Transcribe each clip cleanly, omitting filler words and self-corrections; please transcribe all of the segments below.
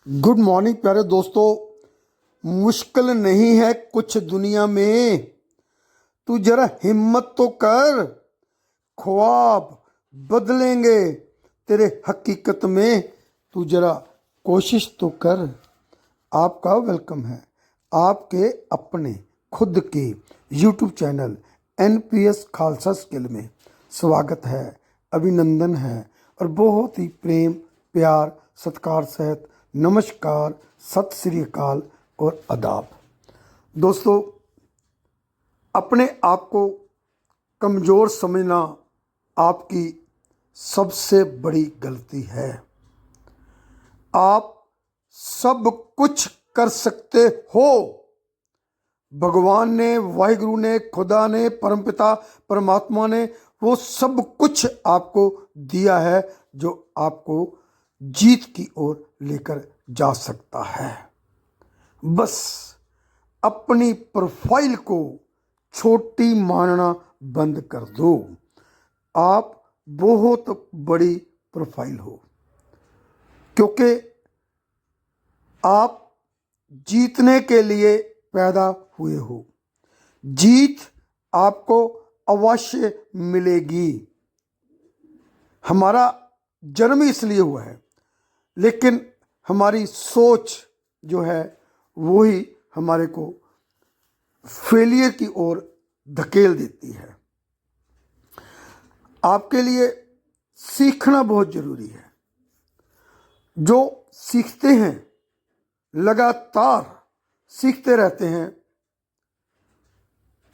Good morning प्यारे दोस्तों। मुश्किल नहीं है कुछ दुनिया में, तू जरा हिम्मत तो कर। ख्वाब बदलेंगे तेरे हकीकत में, तू जरा कोशिश तो कर। आपका वेलकम है आपके अपने खुद के YouTube channel NPS Khalsa skill में। स्वागत है, अभिनंदन है और बहुत ही प्रेम प्यार सत्कार सहित नमस्कार, सत श्री अकाल और आदाब। दोस्तों, अपने आप को कमज़ोर समझना आपकी सबसे बड़ी गलती है। आप सब कुछ कर सकते हो। भगवान ने, वाहिगुरु ने, खुदा ने, परमपिता परमात्मा ने वो सब कुछ आपको दिया है जो आपको जीत की ओर लेकर जा सकता है। बस अपनी प्रोफाइल को छोटी मानना बंद कर दो। आप बहुत बड़ी प्रोफाइल हो, क्योंकि आप जीतने के लिए पैदा हुए हो। जीत आपको अवश्य मिलेगी। हमारा जन्म इसलिए हुआ है, लेकिन हमारी सोच जो है वही हमारे को फेलियर की ओर धकेल देती है। आपके लिए सीखना बहुत ज़रूरी है। जो सीखते हैं, लगातार सीखते रहते हैं।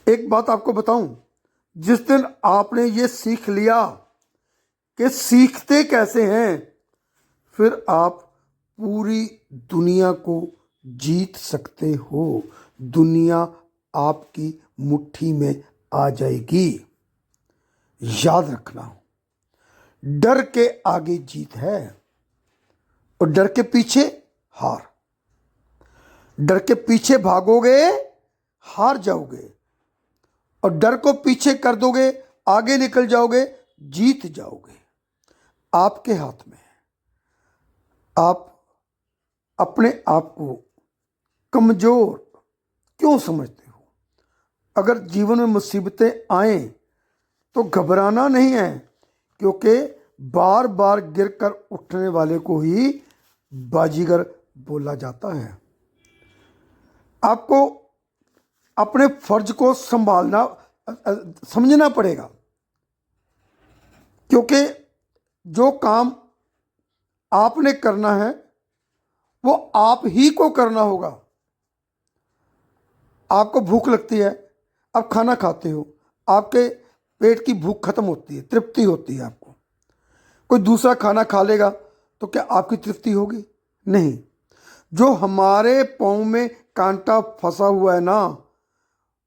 एक बात आपको बताऊं, जिस दिन आपने ये सीख लिया कि सीखते कैसे हैं, फिर आप पूरी दुनिया को जीत सकते हो। दुनिया आपकी मुट्ठी में आ जाएगी। याद रखना, डर के आगे जीत है और डर के पीछे हार। डर के पीछे भागोगे, हार जाओगे, और डर को पीछे कर दोगे, आगे निकल जाओगे, जीत जाओगे। आपके हाथ में है। आप अपने आप को कमज़ोर क्यों समझते हो? अगर जीवन में मुसीबतें आए तो घबराना नहीं है, क्योंकि बार बार गिरकर उठने वाले को ही बाजीगर बोला जाता है। आपको अपने फर्ज को संभालना समझना पड़ेगा, क्योंकि जो काम आपने करना है वो आप ही को करना होगा। आपको भूख लगती है, आप खाना खाते हो, आपके पेट की भूख खत्म होती है, तृप्ति होती है। आपको कोई दूसरा खाना खा लेगा तो क्या आपकी तृप्ति होगी? नहीं। जो हमारे पाँव में कांटा फंसा हुआ है ना,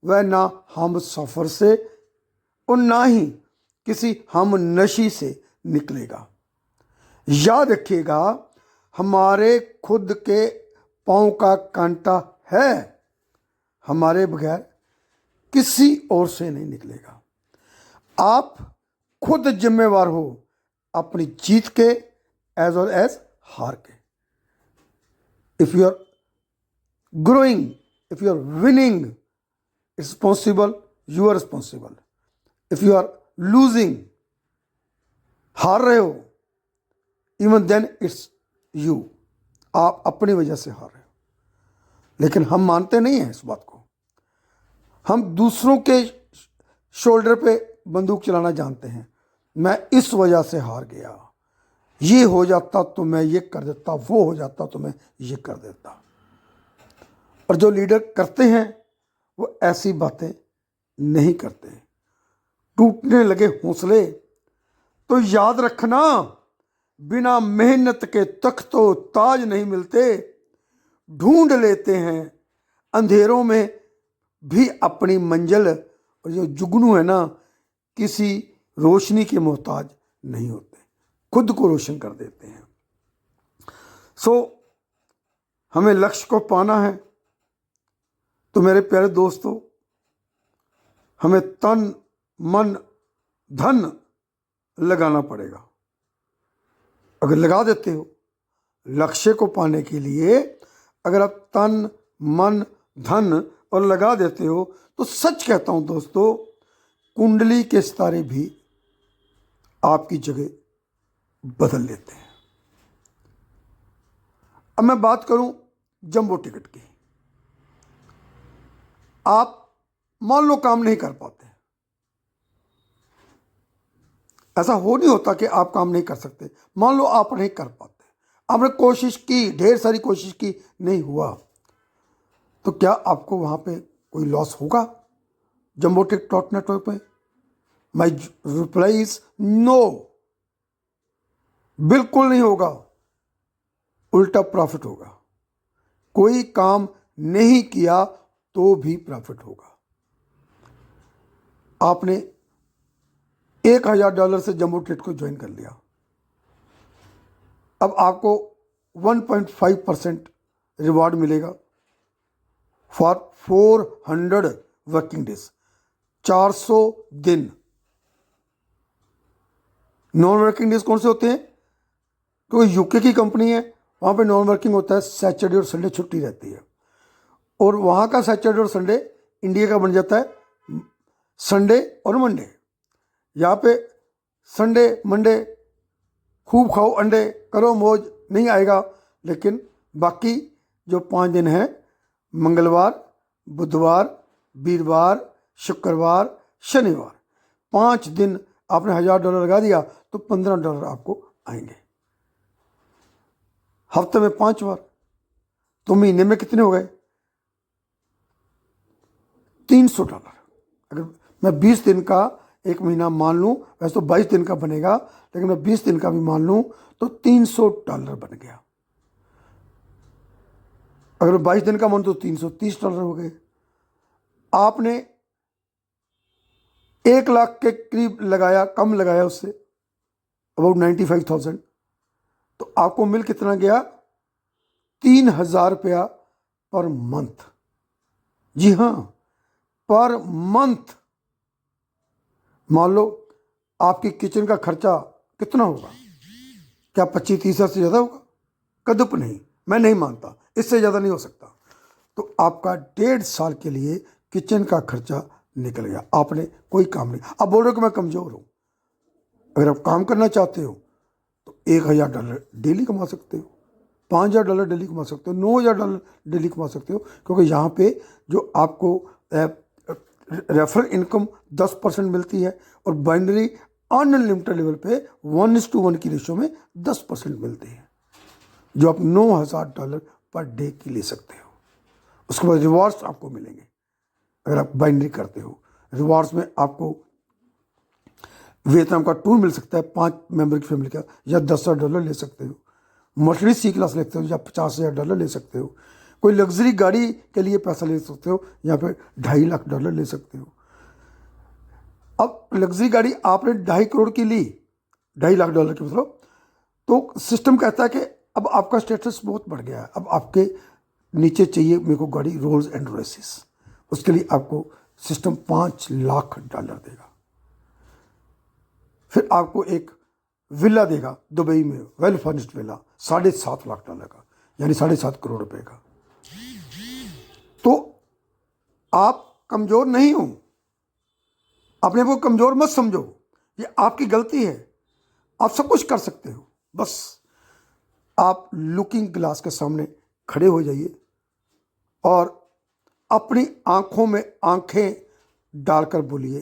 वह ना हम सफ़र से और ना ही किसी हम नशी से निकलेगा। याद रखिएगा, हमारे खुद के पाँव का कांटा है, हमारे बगैर किसी और से नहीं निकलेगा। आप खुद जिम्मेवार हो अपनी जीत के एज वेल एज हार के। If you are growing, if you are winning, it's possible, you are responsible. If you are losing, हार रहे हो, इवन देन इट्स यू। आप अपनी वजह से हार रहे हो। लेकिन हम मानते नहीं हैं इस बात को। हम दूसरों के शोल्डर पे बंदूक चलाना जानते हैं। मैं इस वजह से हार गया, ये हो जाता तो मैं ये कर देता, वो हो जाता तो मैं ये कर देता। और जो लीडर करते हैं वो ऐसी बातें नहीं करते। टूटने लगे हौसले तो याद रखना, बिना मेहनत के तख्तो ताज नहीं मिलते। ढूंढ लेते हैं अंधेरों में भी अपनी मंजिल, और जो जुगनू है ना, किसी रोशनी के मोहताज नहीं होते, खुद को रोशन कर देते हैं। हमें लक्ष्य को पाना है तो मेरे प्यारे दोस्तों, हमें तन मन धन लगाना पड़ेगा। अगर लगा देते हो, लक्ष्य को पाने के लिए अगर आप तन मन धन और लगा देते हो तो सच कहता हूं दोस्तों, कुंडली के सितारे भी आपकी जगह बदल लेते हैं। अब मैं बात करूं जंबो टिकट की। आप मान लो काम नहीं कर पाते, ऐसा हो नहीं होता कि आप काम नहीं कर सकते। मान लो आप नहीं कर पाते, आपने कोशिश की, ढेर सारी कोशिश की, नहीं हुआ, तो क्या आपको वहां पे कोई लॉस होगा जंबो टिकट डॉट नेटवर्क पे? माई रिप्लाई इज नो, बिल्कुल नहीं होगा, उल्टा प्रॉफिट होगा। कोई काम नहीं किया तो भी प्रॉफिट होगा। आपने $1000 से जंबो टिकट को ज्वाइन कर लिया, अब आपको 1.5% रिवॉर्ड मिलेगा फॉर 400 वर्किंग डेज, 400 दिन। नॉन वर्किंग डेज कौन से होते हैं? क्योंकि यूके की कंपनी है, वहाँ पे नॉन वर्किंग होता है, सैटरडे और संडे छुट्टी रहती है, और वहाँ का सैटरडे और संडे इंडिया का बन जाता है संडे और मंडे। यहाँ पे संडे मंडे खूब खाओ अंडे, करो मौज, नहीं आएगा। लेकिन बाकी जो 5 दिन हैं, मंगलवार, बुधवार, वीरवार, शुक्रवार, शनिवार, 5 दिन आपने $1000 लगा दिया तो $15 आपको आएंगे। हफ्ते में 5 बार, तो महीने में कितने हो गए? $300। अगर मैं 20 दिन का एक महीना मान लूँ, वैसे तो 22 दिन का बनेगा, लेकिन मैं 20 दिन का भी मान लूँ तो $300 बन गया। अगर 22 दिन का मान तो $330 हो गए। आपने 1 लाख के करीब लगाया, कम लगाया उससे, अबाउट 95,000, तो आपको मिल कितना गया? $3000 पर मंथ। जी हाँ, पर मंथ। मान लो आपकी किचन का खर्चा कितना होगा? क्या 25-30 हज़ार से ज़्यादा होगा? कदप नहीं, मैं नहीं मानता, इससे ज़्यादा नहीं हो सकता। तो आपका 1.5 साल के लिए किचन का खर्चा निकल गया। आपने कोई काम नहीं, आप बोल रहे हो कि मैं कमज़ोर हूँ। अगर आप काम करना चाहते हो तो $1000 डेली कमा सकते हो, $5000 डेली कमा सकते हो, $9000 डेली कमा सकते हो, क्योंकि यहाँ पे जो आपको रेफरल इनकम 10% मिलती है, और बाइनरी अनलिमिटेड लेवल पे 1:1 की रेशो में 10% मिलती है, जो आप $9000 पर डे की ले सकते हो। उसके बाद रिवॉर्ड्स आपको मिलेंगे अगर आप बाइनरी करते हो। रिवॉर्ड्स में आपको वियतनाम का टूर मिल सकता है 5 मेंबर की फैमिली का, या $10,000 ले सकते हो। मर्सिडीज सी क्लास लेते हो या $50,000 ले सकते हो। कोई लग्जरी गाड़ी के लिए पैसा ले सकते हो, यहाँ पे $2.5 लाख ले सकते हो। अब लग्जरी गाड़ी आपने 2.5 करोड़ की ली, $2.5 लाख की मतलब, तो सिस्टम कहता है कि अब आपका स्टेटस बहुत बढ़ गया है, अब आपके नीचे चाहिए मेरे को गाड़ी रोल्स एंड रॉयसेस। उसके लिए आपको सिस्टम $5 लाख देगा। फिर आपको एक विला देगा दुबई में, वेल फर्निश्ड विला, $7.5 लाख का, यानी 7.5 करोड़ रुपए का। तो आप कमजोर नहीं हो, अपने को कमजोर मत समझो, ये आपकी गलती है। आप सब कुछ कर सकते हो, बस आप लुकिंग ग्लास के सामने खड़े हो जाइए और अपनी आंखों में आंखें डालकर बोलिए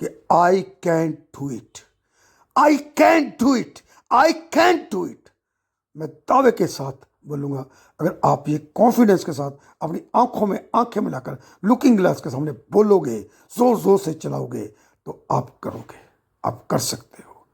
कि I can do it, I can do it, I can do it. मैं दावे के साथ बोलूंगा, अगर आप ये कॉन्फिडेंस के साथ अपनी आंखों में आंखें मिलाकर लुकिंग ग्लास के सामने बोलोगे, जोर जोर से चलाओगे, तो आप करोगे, आप कर सकते हो।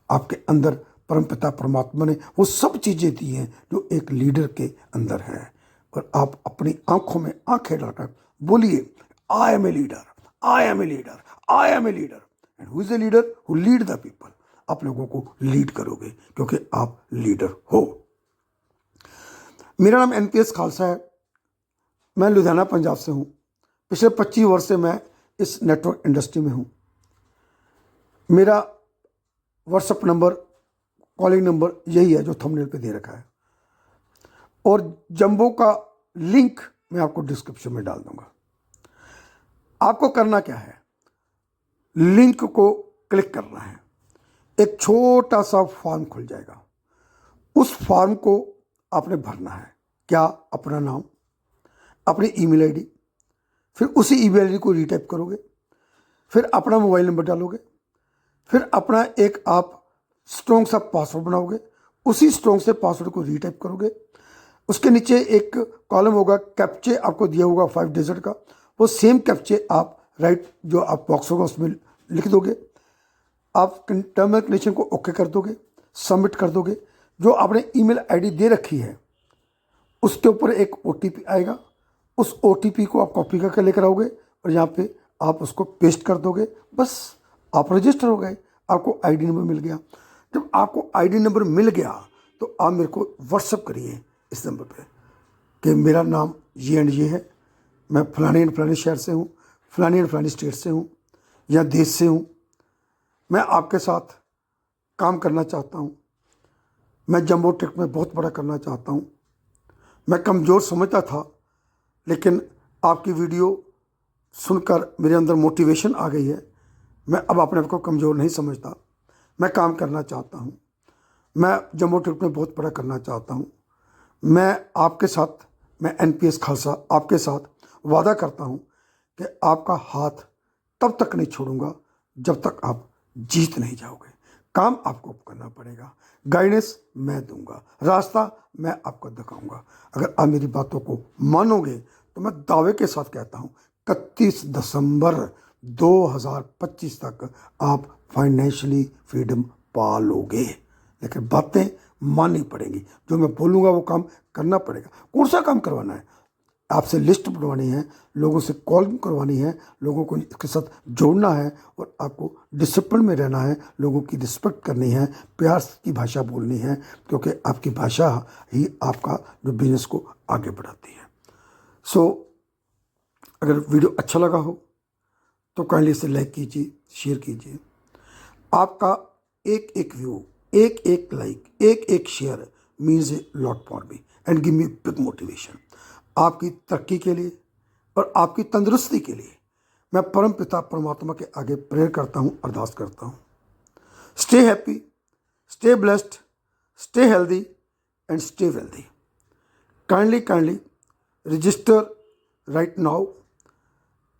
आपके अंदर परमपिता परमात्मा ने वो सब चीजें दी हैं जो एक लीडर के अंदर हैं, और आप अपनी आंखों में आंखें डालकर बोलिए, I am a leader, I am a leader, I am a leader. And who is a leader? Who lead the people. आप लोगों को लीड करोगे क्योंकि आप लीडर हो। मेरा नाम NPS खालसा है, मैं लुधियाना पंजाब से हूँ। पिछले 25 वर्ष से मैं इस नेटवर्क इंडस्ट्री में हूँ। मेरा व्हाट्सएप नंबर कॉलिंग नंबर यही है जो थंबनेल पे दे रखा है, और जंबो का लिंक मैं आपको डिस्क्रिप्शन में डाल दूंगा। आपको करना क्या है, लिंक को क्लिक करना है, एक छोटा सा फॉर्म खुल जाएगा। उस फॉर्म को आपने भरना है। क्या? अपना नाम, अपनी ईमेल आईडी, फिर उसी ईमेल आईडी को रीटाइप करोगे, फिर अपना मोबाइल नंबर डालोगे, फिर अपना एक आप स्ट्रॉन्ग सा पासवर्ड बनाओगे, उसी स्ट्रॉन्ग से पासवर्ड को रीटाइप करोगे। उसके नीचे एक कॉलम होगा, कैप्चे आपको दिया होगा 5 डिजिट का, वो सेम कैप्चे आप राइट जो आप बॉक्स होगा उसमें लिख दोगे। आप टर्म एंड कंडीशन को ओके कर दोगे, सबमिट कर दोगे। जो आपने ईमेल आईडी दे रखी है उसके ऊपर एक OTP आएगा, उस OTP को आप कॉपी करके लेकर आओगे और यहाँ पे आप उसको पेस्ट कर दोगे। बस आप रजिस्टर हो गए, आपको आईडी नंबर मिल गया। जब आपको आईडी नंबर मिल गया तो आप मेरे को व्हाट्सअप करिए इस नंबर पे कि मेरा नाम ये एंड ये है, मैं फलाने एंड फलाने शहर से हूँ, फलानी एंड फलानी स्टेट से हूँ या देश से हूँ, मैं आपके साथ काम करना चाहता हूँ, मैं जंबो टेक में बहुत बड़ा करना चाहता हूँ। मैं कमज़ोर समझता था लेकिन आपकी वीडियो सुनकर मेरे अंदर मोटिवेशन आ गई है। मैं अब अपने आप को कमज़ोर नहीं समझता, मैं काम करना चाहता हूँ, मैं जंबो टेक में बहुत बड़ा करना चाहता हूँ। मैं आपके साथ, मैं NPS खालसा आपके साथ वादा करता हूँ कि आपका हाथ तब तक नहीं छोड़ूंगा जब तक आप जीत नहीं जाओगे। काम आपको करना पड़ेगा, गाइडेंस मैं दूंगा, रास्ता मैं आपको दिखाऊंगा। अगर आप मेरी बातों को मानोगे तो मैं दावे के साथ कहता हूँ 31 दिसंबर 2025 तक आप फाइनेंशियली फ्रीडम पा लोगे। लेकिन बातें माननी पड़ेंगी, जो मैं बोलूँगा वो काम करना पड़ेगा। कौन सा काम करवाना है? आपसे लिस्ट बनवानी है, लोगों से कॉल करवानी है, लोगों को इसके साथ जोड़ना है और आपको डिसिप्लिन में रहना है, लोगों की रिस्पेक्ट करनी है, प्यार की भाषा बोलनी है, क्योंकि आपकी भाषा ही आपका जो बिजनेस को आगे बढ़ाती है। सो अगर वीडियो अच्छा लगा हो तो काइंडली इसे लाइक कीजिए, शेयर कीजिए। आपका एक एक व्यू, एक एक लाइक, एक एक share means a lot for me and give me big motivation. आपकी तरक्की के लिए और आपकी तंदुरुस्ती के लिए मैं परम पिता परमात्मा के आगे प्रेयर करता हूँ, अरदास करता हूँ। Stay happy, stay blessed, stay healthy and stay wealthy. Kindly register right now.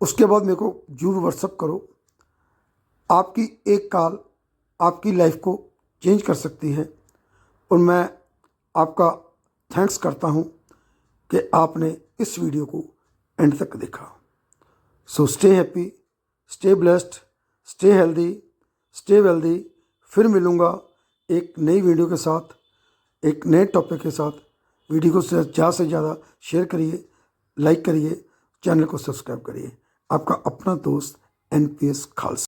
उसके बाद मेरे को जरूर व्हाट्सअप करो। आपकी एक कॉल आपकी लाइफ को चेंज कर सकती है और मैं आपका थैंक्स करता हूँ कि आपने इस वीडियो को एंड तक देखा। So stay happy, stay blessed, stay healthy, stay wealthy. फिर मिलूँगा एक नई वीडियो के साथ, एक नए टॉपिक के साथ। वीडियो को ज़्यादा से ज़्यादा शेयर करिए, लाइक करिए, चैनल को सब्सक्राइब करिए। आपका अपना दोस्त NPS खालसा।